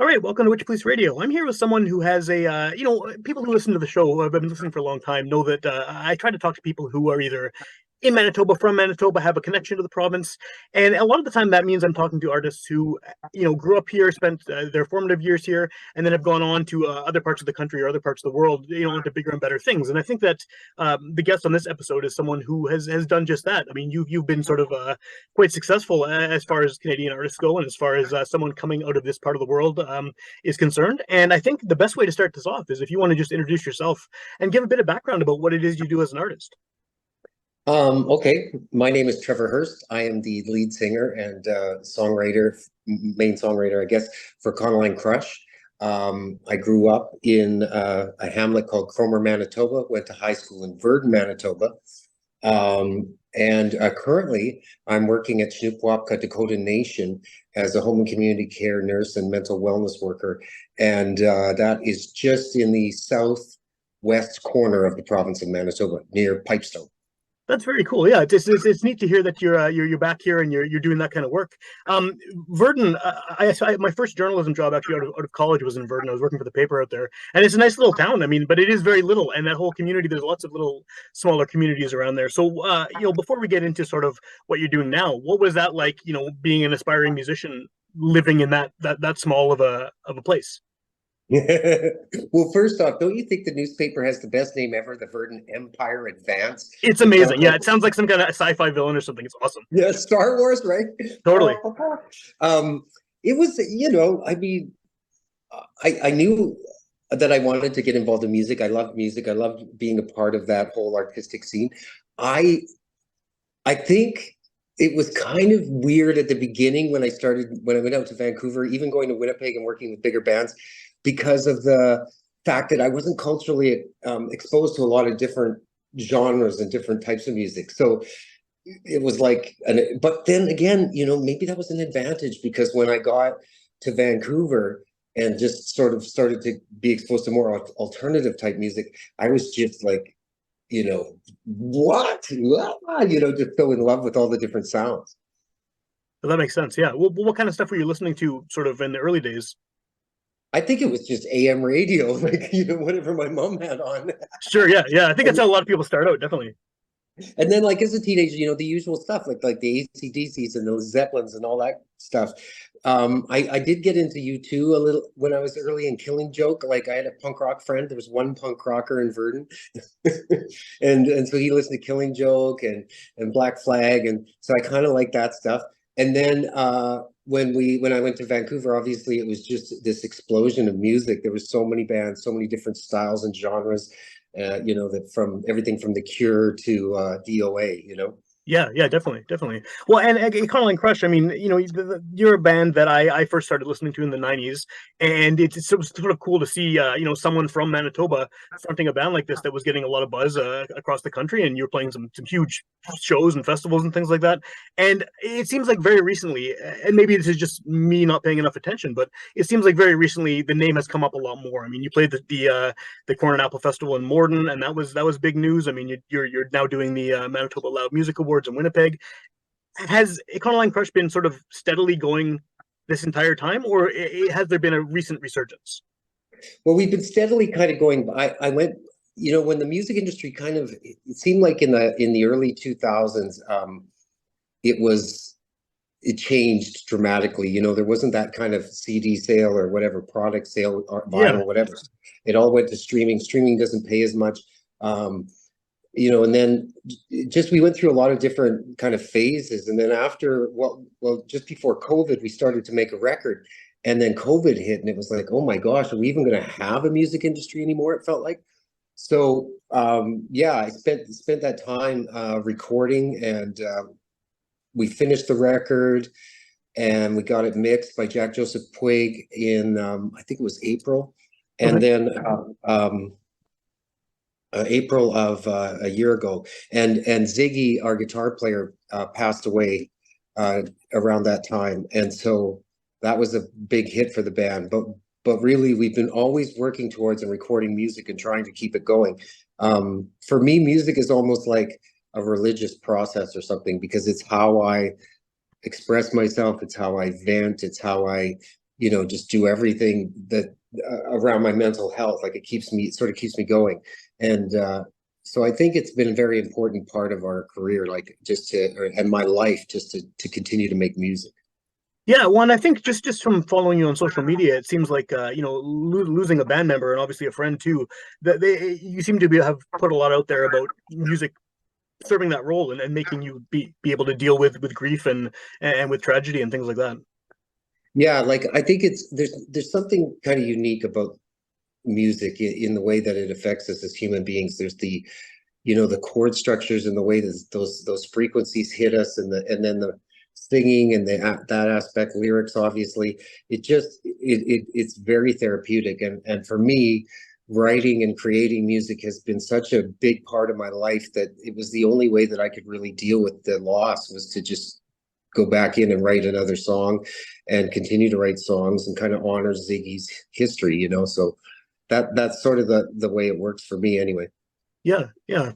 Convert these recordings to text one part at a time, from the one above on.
All right, welcome to Witchpolice Radio. I'm here with someone who has people who listen to the show, who have been listening for a long time, know that I try to talk to people who are either in Manitoba, from Manitoba, have a connection to the province. And a lot of the time that means I'm talking to artists who, grew up here, spent their formative years here, and then have gone on to other parts of the country or other parts of the world, into bigger and better things. And I think that the guest on this episode is someone who has done just that. I mean, you've been sort of quite successful as far as Canadian artists go, and as far as someone coming out of this part of the world is concerned. And I think the best way to start this off is if you want to just introduce yourself and give a bit of background about what it is you do as an artist. Okay, my name is Trevor Hurst. I am the lead singer and main songwriter, I guess, for Econoline Crush. I grew up in a hamlet called Cromer, Manitoba, went to high school in Virden, Manitoba. And currently I'm working at Witchpolice, Dakota Nation as a home and community care nurse and mental wellness worker. And that is just in the southwest corner of the province of Manitoba, near Pipestone. That's very cool. Yeah, it's neat to hear that you're back here and you're doing that kind of work. Virden, my first journalism job actually out of college was in Virden. I was working for the paper out there, and it's a nice little town. I mean, but it is very little, and that whole community. There's lots of little smaller communities around there. So, before we get into sort of what you're doing now, what was that like? Being an aspiring musician, living in that small of a place. Well, first off, don't you think the newspaper has the best name ever, the Virden Empire Advance? It's amazing. Yeah, it sounds like some kind of sci-fi villain or something. It's awesome. Yeah, Star Wars, right? Totally. It was, I mean, I knew that I wanted to get involved in music. I loved music. I loved being a part of that whole artistic scene. I think it was kind of weird at the beginning when I went out to Vancouver, even going to Winnipeg and working with bigger bands, because of the fact that I wasn't culturally exposed to a lot of different genres and different types of music. So it was like, but then again, maybe that was an advantage, because when I got to Vancouver and just sort of started to be exposed to more alternative type music, I was just like, what? Just so in love with all the different sounds. Well, that makes sense. Yeah. Well, what kind of stuff were you listening to sort of in the early days? I think it was just AM radio, like, whatever my mom had on. Sure, yeah. I think that's how a lot of people start out, definitely. And then, like, as a teenager, the usual stuff, like the AC/DCs and the Zeppelins and all that stuff. I did get into U2 a little when I was early in Killing Joke. Like, I had a punk rock friend. There was one punk rocker in Virden, and so he listened to Killing Joke and Black Flag, and so I kind of like that stuff. And then when I went to Vancouver, obviously it was just this explosion of music. There was so many bands, so many different styles and genres. That from everything from The Cure to DOA. Yeah, definitely. Well, and Econoline Crush, I mean, you're a band that I first started listening to in the 90s, and it's sort of cool to see, someone from Manitoba fronting a band like this that was getting a lot of buzz across the country, and you're playing some huge shows and festivals and things like that. And it seems like very recently, and maybe this is just me not paying enough attention, but it seems like very recently the name has come up a lot more. I mean, you played the Corn and Apple Festival in Morden, and that was big news. I mean, you're now doing the Manitoba Loud Music Awards in Winnipeg. Has Econoline Crush been sort of steadily going this entire time, or has there been a recent resurgence? Well, we've been steadily kind of going. I went, when the music industry it seemed like in the early 2000s, it changed dramatically. There wasn't that kind of CD sale or whatever, product sale or vinyl, whatever. It all went to streaming. Streaming doesn't pay as much. And then just we went through a lot of different kind of phases. And then after, just before COVID, we started to make a record. And then COVID hit, and it was like, oh my gosh, are we even going to have a music industry anymore? It felt like. So, I spent that time recording, and we finished the record, and we got it mixed by Jack Joseph Puig in, I think it was April. And then April of a year ago, and Ziggy, our guitar player, passed away around that time, and so that was a big hit for the band. But really, we've been always working towards and recording music and trying to keep it going. For me, music is almost like a religious process or something, because it's how I express myself, it's how I vent, it's how I just do everything that around my mental health. Like it keeps me going. And so I think it's been a very important part of our career, like and my life, just to continue to make music. Yeah, well, and I think just from following you on social media, it seems like losing a band member and obviously a friend too, that you seem to have put a lot out there about music serving that role and making you be able to deal with grief and with tragedy and things like that. Yeah, like I think there's something kind of unique about music in the way that it affects us as human beings. There's the chord structures and the way that those frequencies hit us, and then the singing and that aspect, lyrics, obviously, it's very therapeutic. And for me, writing and creating music has been such a big part of my life that it was the only way that I could really deal with the loss, was to just go back in and write another song and continue to write songs and kind of honor Ziggy's history, so that's sort of the way it works for me anyway. Yeah, yeah.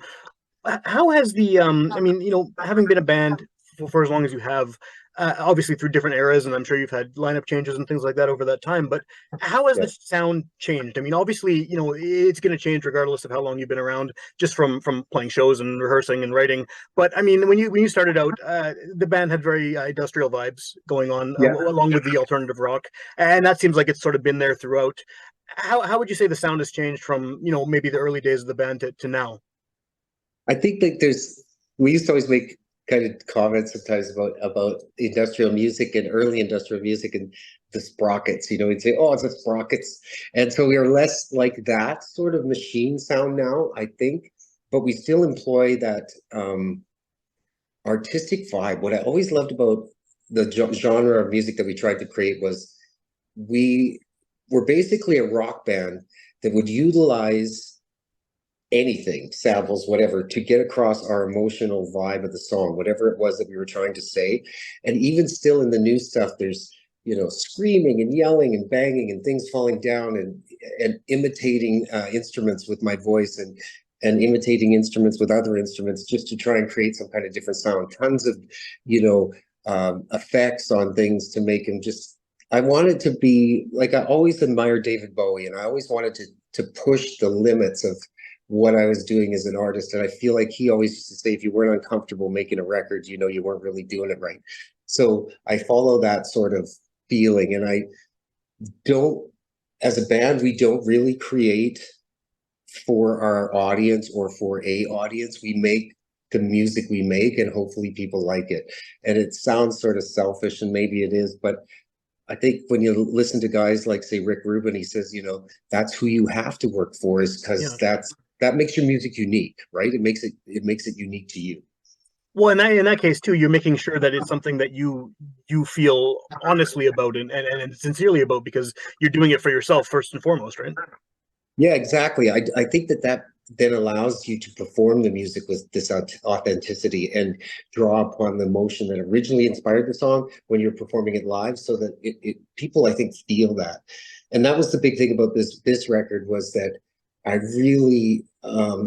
How has I mean, having been a band for as long as you have, obviously through different eras, and I'm sure you've had lineup changes and things like that over that time, but how has Yeah. the sound changed? I mean, obviously, it's going to change regardless of how long you've been around, just from playing shows and rehearsing and writing. But I mean, when you started out, the band had very industrial vibes going on, Yeah. along with the alternative rock, and that seems like it's sort of been there throughout. How would you say the sound has changed from, maybe the early days of the band to now? I think that we used to always make kind of comments sometimes about industrial music and early industrial music and the sprockets. We'd say, "Oh, it's the sprockets," and so we are less like that sort of machine sound now, I think, but we still employ that artistic vibe. What I always loved about the genre of music that we tried to create was we were basically a rock band that would utilize anything, samples, whatever, to get across our emotional vibe of the song, whatever it was that we were trying to say. And even still in the new stuff, there's screaming and yelling and banging and things falling down and imitating instruments with my voice and imitating instruments with other instruments just to try and create some kind of different sound. Tons of effects on things to make them just. I wanted to be like, I always admired David Bowie, and I always wanted to push the limits of what I was doing as an artist. And I feel like he always used to say, if you weren't uncomfortable making a record, you weren't really doing it right. So I follow that sort of feeling. And I don't, as a band, we don't really create for our audience or for a audience. We make the music we make, and hopefully people like it. And it sounds sort of selfish, and maybe it is, but I think when you listen to guys like, say, Rick Rubin, he says, that's who you have to work for, is because Yeah. that makes your music unique, right? It makes it unique to you. Well, in that case too, you're making sure that it's something that you feel honestly about and sincerely about, because you're doing it for yourself first and foremost, right? Yeah, exactly. I think that then allows you to perform the music with this authenticity and draw upon the emotion that originally inspired the song when you're performing it live, so that people, I think, feel that. And that was the big thing about this record, was that I really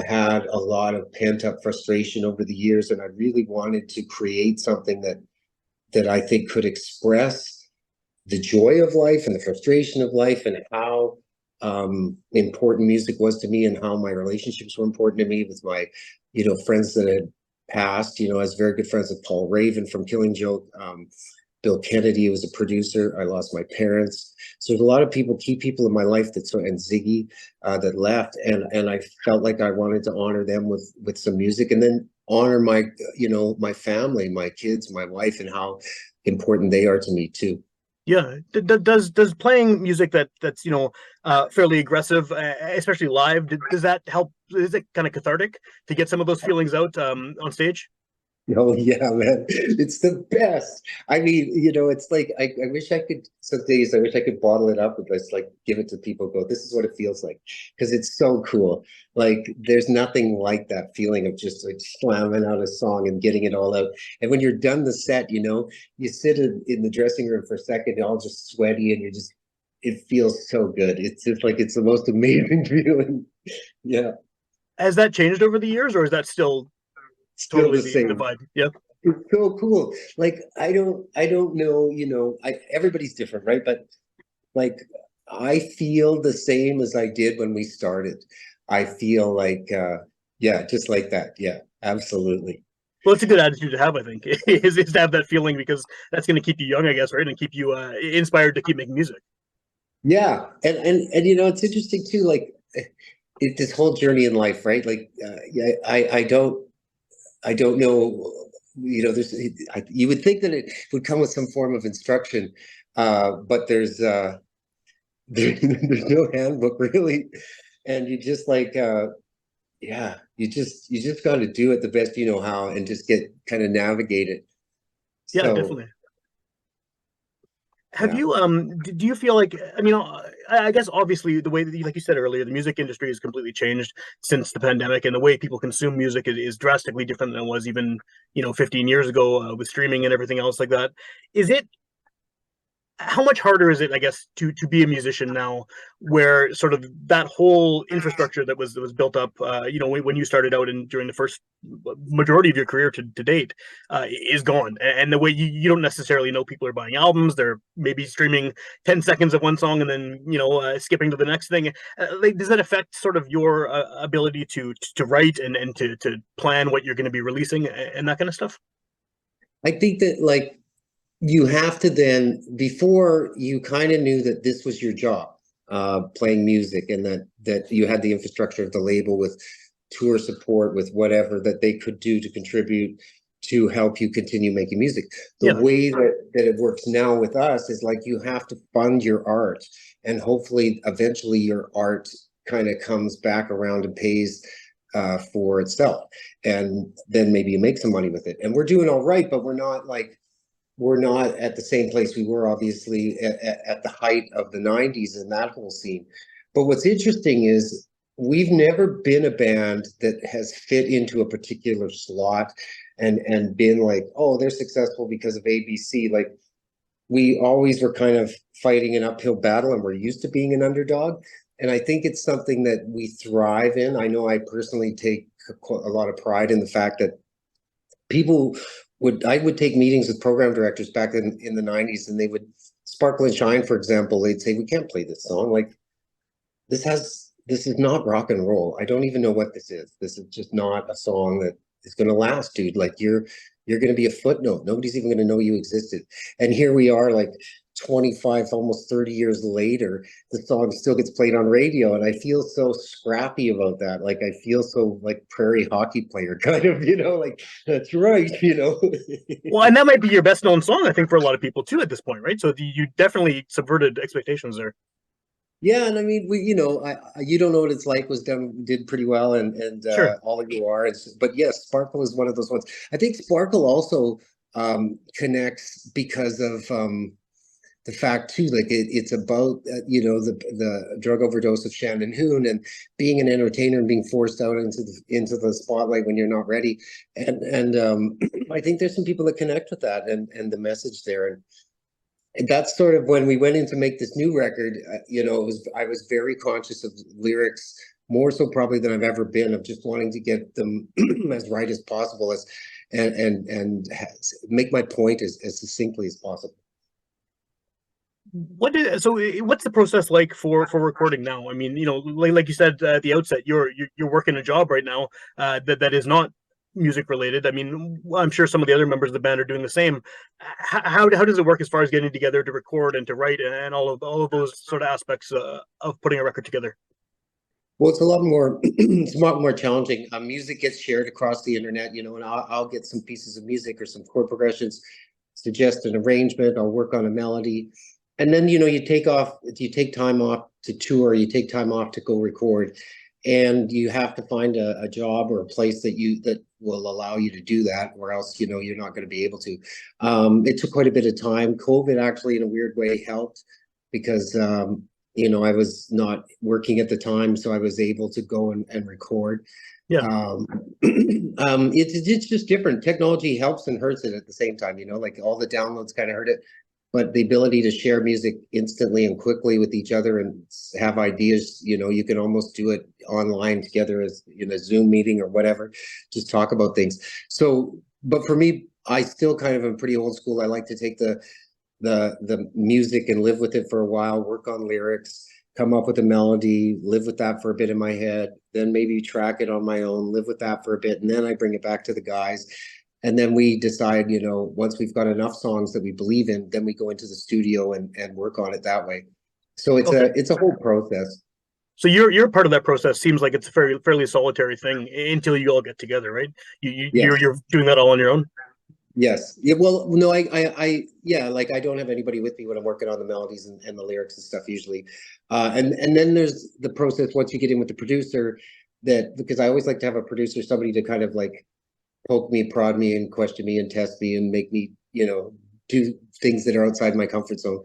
had a lot of pent up frustration over the years, and I really wanted to create something that I think could express the joy of life and the frustration of life, and how important music was to me, and how my relationships were important to me with my friends that had passed. I was very good friends with Paul Raven from Killing Joke, Bill Kennedy was a producer. I lost my parents, so there's a lot of key people in my life and Ziggy that left, and I felt like I wanted to honor them with some music, and then honor my family, my kids, my wife, and how important they are to me too. Yeah. Does playing music that's fairly aggressive, especially live, does that help? Is it kind of cathartic to get some of those feelings out on stage? Oh yeah, man. It's the best. I mean, it's like I wish I could, some days I wish I could bottle it up and just like give it to people, go, this is what it feels like. Because it's so cool. Like there's nothing like that feeling of just like slamming out a song and getting it all out. And when you're done the set, you sit in the dressing room for a second, all just sweaty, and it feels so good. It's just like it's the most amazing feeling. Yeah. Has that changed over the years, or is that still Still totally the the same. vibe? Yeah. It's so cool. Like I don't know, everybody's different, right? But like I feel the same as I did when we started. I feel like yeah, just like that. Yeah, absolutely. Well, it's a good attitude to have, I think, is to have that feeling because that's going to keep you young, I guess, right, and keep you inspired to keep making music. Yeah, and you know, it's interesting too, like this whole journey in life, right? Like yeah, I don't know, you know, you would think that it would come with some form of instruction, but there's no handbook really, and you just like yeah, you just got to do it the best you know how, and just get kind of navigate it. Yeah, So definitely. Have yeah, you do you feel like, I mean, I guess obviously the way that like you said earlier, the music industry has completely changed since the pandemic, and the way people consume music is drastically different than it was even 15 years ago, with streaming and everything else like that. Is it How much harder is it, I guess, to be a musician now, where sort of that whole infrastructure that was built up, when you started out and during the first majority of your career to date, is gone, and the way you don't necessarily know people are buying albums, they're maybe streaming 10 seconds of one song and then skipping to the next thing. Like, does that affect sort of your ability to write and to plan what you're going to be releasing and that kind of stuff? I think that like you have to then, before you kind of knew that this was your job, playing music, and that you had the infrastructure of the label with tour support, with whatever that they could do to contribute to help you continue making music. The Yeah, way that it works now with us is like you have to fund your art, and hopefully eventually your art kind of comes back around and pays for itself, and then maybe you make some money with it. And we're doing all right, but we're not at the same place we were obviously at the height of the 90s and that whole scene. But what's interesting is we've never been a band that has fit into a particular slot and been like, oh, they're successful because of ABC. Like we always were kind of fighting an uphill battle, and we're used to being an underdog. And I think it's something that we thrive in. I know I personally take a lot of pride in the fact that people I would take meetings with program directors back in the 90s, and they would Sparkle and Shine, for example, they'd say, we can't play this song. Like this is not rock and roll. I don't even know what this is. This is just not a song that is going to last, dude. Like you're going to be a footnote. Nobody's even going to know you existed. And here we are, like 25, almost 30 years later, the song still gets played on radio. And I feel so scrappy about that. Like I feel so like prairie hockey player kind of, like that's right, well, and that might be your best known song, I think, for a lot of people too at this point, right? So you definitely subverted expectations there. Yeah, and I mean, you don't know what it's like did pretty well, and Sure. all of you are. But yes, Sparkle is one of those ones. I think Sparkle also connects because of the fact too, like it's about the drug overdose of Shannon Hoon, and being an entertainer and being forced out into the spotlight when you're not ready, and I think there's some people that connect with that and the message there, and that's sort of when we went in to make this new record. I was very conscious of lyrics, more so probably than I've ever been, of just wanting to get them as right as possible, make my point as succinctly as possible. What's the process like for recording now? I mean, like you said at the outset, you're working a job right now, that is not music related. I mean, I'm sure some of the other members of the band are doing the same. How does it work as far as getting together to record and to write and all of those sort of aspects of putting a record together? Well, it's a lot more it's a lot more challenging. Music gets shared across the internet, and I'll get some pieces of music or some chord progressions, suggest an arrangement, I'll work on a melody. And then, you take time off to tour, you take time off to go record, and you have to find a job or a place that will allow you to do that, or else, you're not going to be able to. It took quite a bit of time. COVID actually, in a weird way, helped because I was not working at the time, so I was able to go and record. Yeah. It's just different. Technology helps and hurts it at the same time. Like all the downloads kind of hurt it, but the ability to share music instantly and quickly with each other and have ideas, you can almost do it online together as in a Zoom meeting or whatever, just talk about things. So, but for me, I still kind of am pretty old school. I like to take the music and live with it for a while, work on lyrics, come up with a melody, live with that for a bit in my head, then maybe track it on my own, live with that for a bit, and then I bring it back to the guys. And then we decide, once we've got enough songs that we believe in, then we go into the studio and work on it that way. So it's Okay. a whole process. So you're part of that process. Seems like it's a fairly solitary thing until you all get together, right? Yes. You're doing that all on your own. Yes. Yeah. Well, no, yeah, like I don't have anybody with me when I'm working on the melodies and the lyrics and stuff usually. And then there's the process once you get in with the producer that, because I always like to have a producer, somebody to kind of like poke me, prod me, and question me and test me and make me, do things that are outside my comfort zone.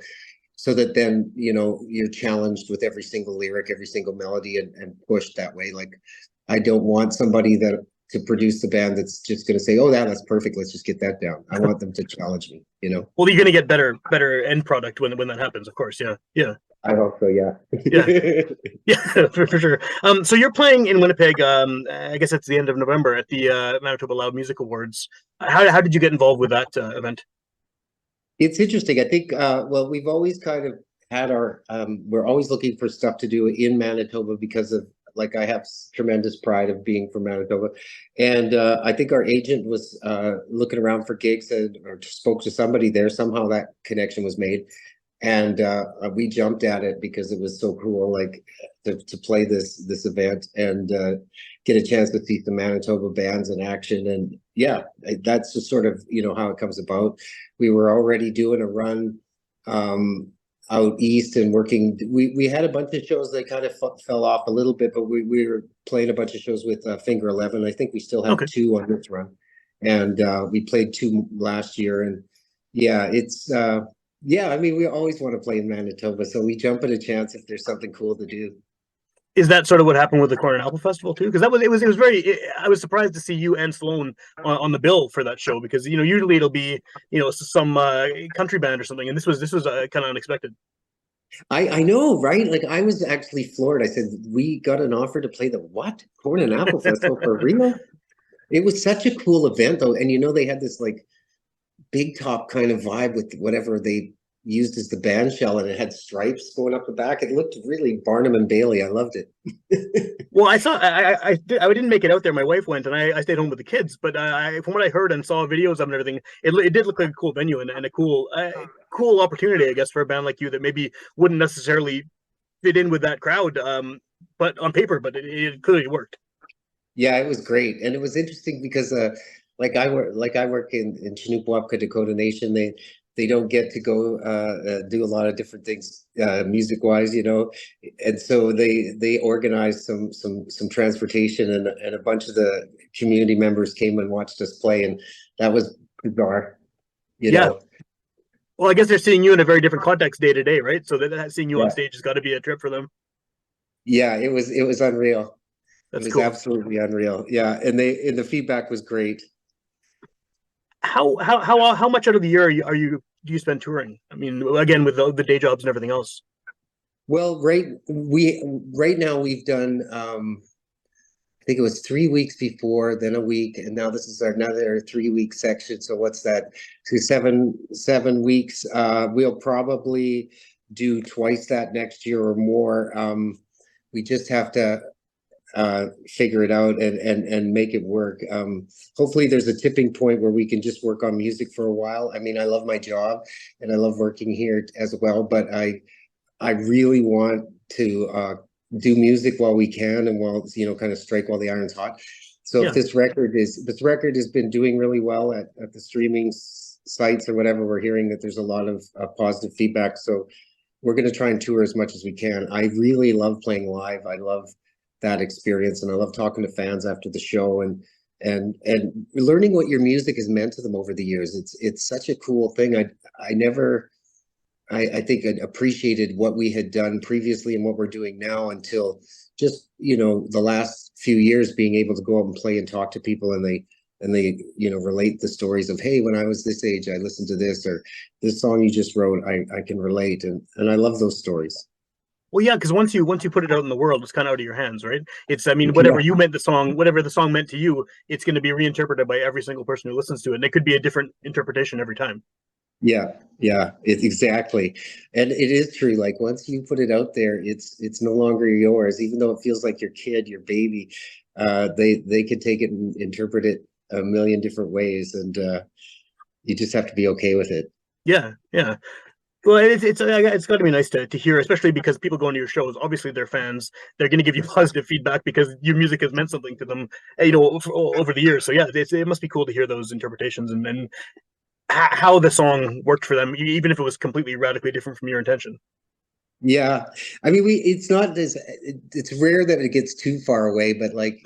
So that then, you're challenged with every single lyric, every single melody and pushed that way. Like I don't want somebody that to produce the band that's just going to say, oh, that's perfect. Let's just get that down. I want them to challenge me. Well, you're gonna get better end product when that happens, of course. Yeah, yeah, I hope so. Yeah. yeah, yeah, for sure. So you're playing in Winnipeg. I guess it's the end of November at the Manitoba Loud Music Awards. How did you get involved with that event? It's interesting. I think, well, we've always kind of had we're always looking for stuff to do in Manitoba because of, like, I have tremendous pride of being from Manitoba. And I think our agent was looking around for gigs or spoke to somebody there. Somehow that connection was made. And we jumped at it because it was so cool, like to play this event and get a chance to see some Manitoba bands in action. And yeah, that's just sort of how it comes about. We were already doing a run out east and working. We had a bunch of shows that kind of fell off a little bit, but we were playing a bunch of shows with Finger 11. I think we still have Okay. 2 on this run, and we played 2 last year. And yeah, it's. Yeah, I mean, we always want to play in Manitoba, so we jump at a chance if there's something cool to do. Is that sort of what happened with the Corn and Apple Festival too? Because it was very. I was surprised to see you and Sloan on the bill for that show because usually it'll be some country band or something, and this was kind of unexpected. I know, right? Like I was actually floored. I said, we got an offer to play the what? Corn and Apple Festival for real? It was such a cool event though, and they had this like big top kind of vibe with whatever they used as the band shell, and it had stripes going up the back. It looked really Barnum and Bailey. I loved it. Well, I saw. I didn't make it out there. My wife went, and I stayed home with the kids. But from what I heard and saw videos of and everything, it did look like a cool venue and a cool opportunity, I guess, for a band like you that maybe wouldn't necessarily fit in with that crowd. But on paper, but it clearly worked. Yeah, it was great, and it was interesting because like I work in Chinook-Waupka, Dakota Nation. They don't get to go do a lot of different things music wise, and so they organized some transportation, and a bunch of the community members came and watched us play, and that was bizarre, Yeah. Well, I guess they're seeing you in a very different context day to day, right? So that seeing you on Yeah. stage has got to be a trip for them. Yeah, it was unreal. That's It was cool. absolutely unreal. Yeah, and the feedback was great. How much out of the year do you spend touring? I mean, again with the day jobs and everything else. Well, right now we've done I think it was 3 weeks before, then a week, and now this is another 3 week section. So what's that? So 7 weeks. We'll probably do twice that next year or more. We just have to figure it out and make it work. Hopefully there's a tipping point where we can just work on music for a while. I mean, I love my job and I love working here as well, but I really want to do music while we can and while kind of strike while the iron's hot. So if this record has been doing really well at the streaming sites or whatever, we're hearing that there's a lot of positive feedback. So we're going to try and tour as much as we can. I really love playing live. I love that experience, and I love talking to fans after the show and learning what your music has meant to them over the years. It's such a cool thing. I think I appreciated what we had done previously and what we're doing now until just the last few years, being able to go out and play and talk to people, and they relate the stories of, hey, when I was this age I listened to this, or this song you just wrote, I can relate, and I love those stories. Well, yeah, because once you put it out in the world, it's kind of out of your hands, right? I mean, whatever the song meant to you, it's going to be reinterpreted by every single person who listens to it, and it could be a different interpretation every time. Yeah, it's exactly. And it is true. Like once you put it out there, it's no longer yours, even though it feels like your kid, your baby. They can take it and interpret it a million different ways, and you just have to be okay with it. Yeah, yeah. Well, it's got to be nice to hear, especially because people going to your shows. Obviously, they're fans. They're going to give you positive feedback because your music has meant something to them, over the years. So yeah, it must be cool to hear those interpretations and how the song worked for them, even if it was completely radically different from your intention. Yeah, I mean, it's not this. It's rare that it gets too far away, but like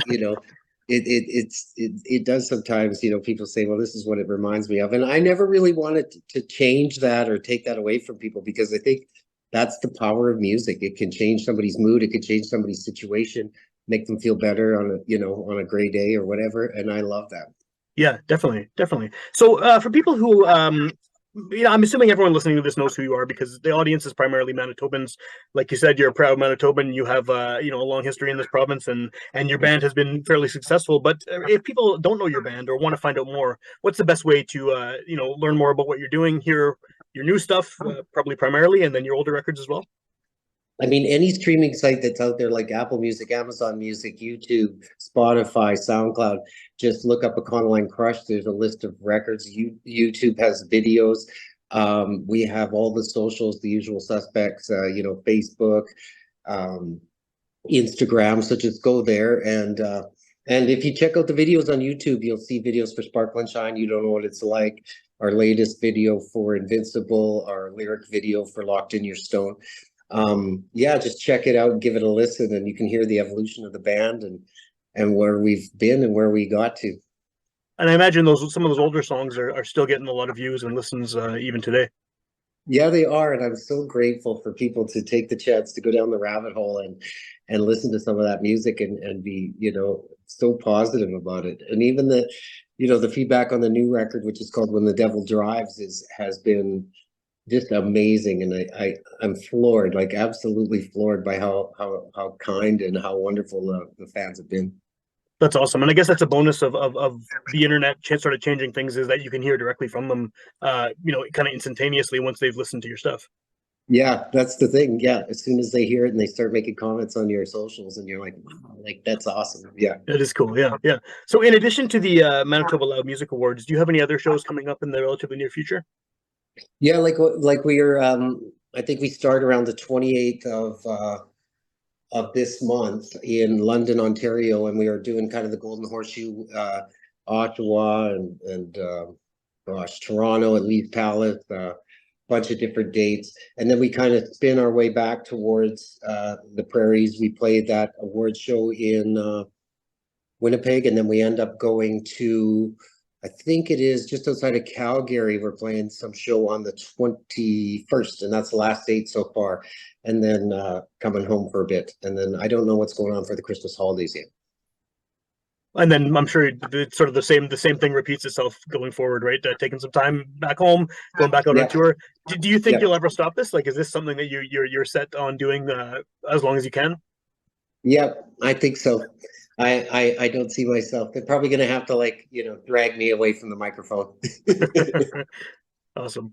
it does sometimes. People say, "Well, this is what it reminds me of," and I never really wanted to change that or take that away from people because I think that's the power of music. It can change somebody's mood. It can change somebody's situation, make them feel better on a gray day or whatever. And I love that. Yeah, definitely, definitely. So, for people who, I'm assuming everyone listening to this knows who you are because the audience is primarily Manitobans. Like you said, you're a proud Manitoban. You have, a long history in this province, and your band has been fairly successful. But if people don't know your band or want to find out more, what's the best way to, learn more about what you're doing? Hear your new stuff, probably primarily, and then your older records as well. I mean, any streaming site that's out there like Apple Music, Amazon Music, YouTube, Spotify, SoundCloud, just look up Econoline Crush. There's a list of records. YouTube has videos. We have all the socials, the usual suspects, Facebook, um, Instagram. So just go there and if you check out the videos on YouTube, you'll see videos for Sparkle and Shine. You don't know what it's like. Our latest video for Invincible, our lyric video for Locked in Your Stone. Yeah, just check it out and give it a listen, and you can hear the evolution of the band and where we've been and where we got to. And I imagine some of those older songs are still getting a lot of views and listens even today. Yeah, they are, and I'm so grateful for people to take the chance to go down the rabbit hole and listen to some of that music and be, so positive about it. And even the feedback on the new record, which is called When the Devil Drives, has been just amazing. And I'm floored, like absolutely floored by how kind and how wonderful the fans have been. That's awesome, and I guess that's a bonus of the internet sort of changing things is that you can hear directly from them, kind of instantaneously once they've listened to your stuff. Yeah, that's the thing. Yeah, as soon as they hear it and they start making comments on your socials, and you're like, wow, like that's awesome. Yeah. It is cool, yeah, yeah. So, in addition to the Manitoba Loud Music Awards, do you have any other shows coming up in the relatively near future? Yeah, like we are I think we start around the 28th of this month in London, Ontario, and we are doing kind of the Golden Horseshoe, Ottawa and gosh, Toronto at Leeds Palace, bunch of different dates. And then we kind of spin our way back towards the prairies. We played that award show in Winnipeg, and then we end up going to, I think it is just outside of Calgary. We're playing some show on the 21st, and that's the last date so far. And then coming home for a bit. And then I don't know what's going on for the Christmas holidays yet. And then I'm sure it's sort of the same thing repeats itself going forward, right? Taking some time back home, going back out on Yeah, tour. Do you think yeah, you'll ever stop this? Like, is this something that you're set on doing as long as you can? yeah, I think so. I don't see myself. They're probably gonna have to drag me away from the microphone. Awesome.